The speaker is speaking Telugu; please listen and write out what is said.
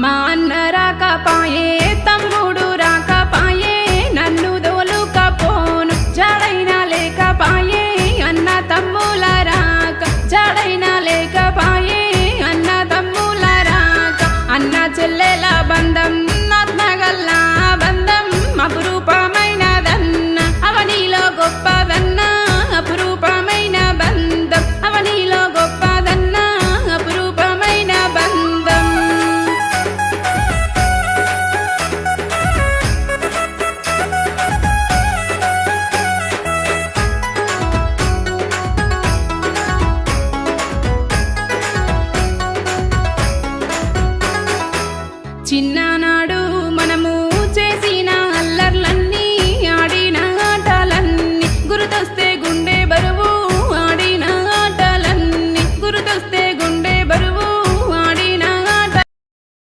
మా అన్న రాకపాయే తమ్ముడు రాకపాయే నన్ను దోలుకపోను జాడైనా లేకపాయే అన్న తమ్ముల రాక జాడైనా లేకపాయే అన్న తమ్ముల రాక అన్న చెల్లెల బంధం ఆత్మగల్ల బంధం అపురూపమైనదన్న అవనిలో గొప్పదన్న అపురూపమైన బంధం అవనిలో గొప్పదన్న అపురూపమైన బంధం. చిన్నాన